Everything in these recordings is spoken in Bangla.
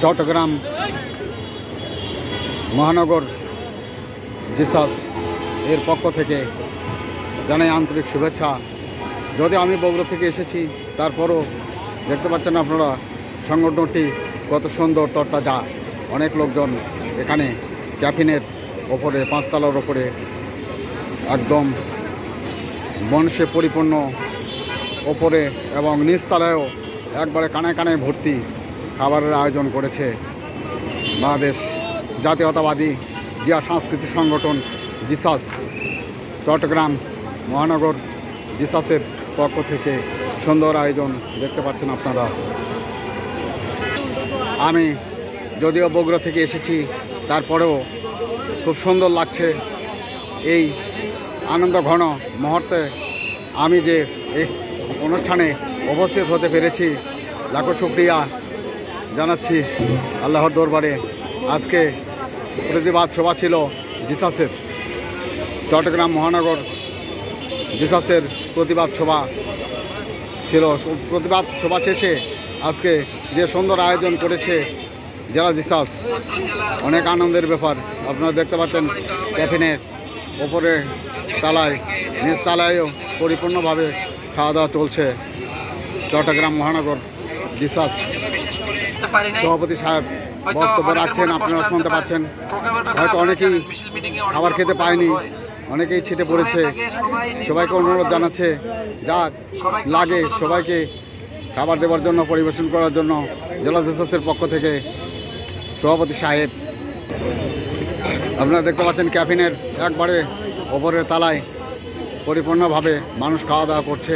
চট্টগ্রাম মহানগর জিসাস এর পক্ষ থেকে জানাই আন্তরিক শুভেচ্ছা। যদি আমি বগুড়া থেকে এসেছি, তারপরও দেখতে পাচ্ছেন আপনারা সংগঠনটি কত সুন্দর তরতাজা। অনেক লোকজন এখানে ক্যাফিনের ওপরে, 5 তলার ওপরে একদম মানুষে পরিপূর্ণ, ওপরে এবং নিচতলায়ও একবারে কানায় কানায় ভর্তি খাবারের আয়োজন করেছে বাংলাদেশ জাতীয়তাবাদী জিয়া সাংস্কৃতিক সংগঠন জিসাস। চট্টগ্রাম মহানগর জিসাসের পক্ষ থেকে সুন্দর আয়োজন দেখতে পাচ্ছেন আপনারা। আমি যদিও বগুড়া থেকে এসেছি, তারপরেও খুব সুন্দর লাগছে এই আনন্দ ঘন মুহূর্তে আমি যে এই অনুষ্ঠানে উপস্থিত হতে পেরেছি। লাখো শুকরিয়া জানাচ্ছি আল্লাহর দরবারে। আজকে প্রতিবাদ সভা ছিল জিসাসের, চট্টগ্রাম মহানগর জিসাসের প্রতিবাদ সভা ছিল। প্রতিবাদ সভা শেষে আজকে যে সুন্দর আয়োজন করেছে জেলা জিসাস, অনেক আনন্দের ব্যাপার। আপনারা দেখতে পাচ্ছেন ক্যাফিনের ওপরে তালায়, নিচ তালায়ও পরিপূর্ণভাবে খাওয়া দাওয়া চলছে। চট্টগ্রাম মহানগর জিসাস সভাপতি সাহেব বক্তব্য রাখছেন, আপনারা শুনতে পাচ্ছেন। হয়তো অনেকেই খাবার খেতে পায়নি, অনেকেই ছিটে পড়েছে। সবাইকে অনুরোধ জানাচ্ছে যা লাগে সবাইকে খাবার দেওয়ার জন্য, পরিবেশন করার জন্য জেলা জিসাসের পক্ষ থেকে সভাপতি সাহেব। আপনারা দেখতে পাচ্ছেন ক্যাফিনের একবারে ওপরের তালায় পরিপূর্ণভাবে মানুষ খাওয়া দাওয়া করছে।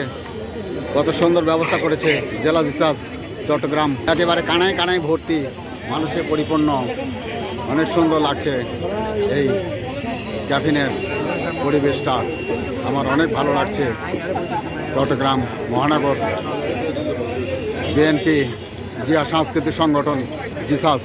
কত সুন্দর ব্যবস্থা করেছে জেলা জিসাস চট্টগ্রাম। একেবারে কানায় কানায় ভর্তি, মানুষে পরিপূর্ণ। অনেক সুন্দর লাগছে এই ক্যাফিনের পরিবেশটা, আমার অনেক ভালো লাগছে। চট্টগ্রাম মহানগর বিএনপি জিয়া সাংস্কৃতিক সংগঠন জিসাস।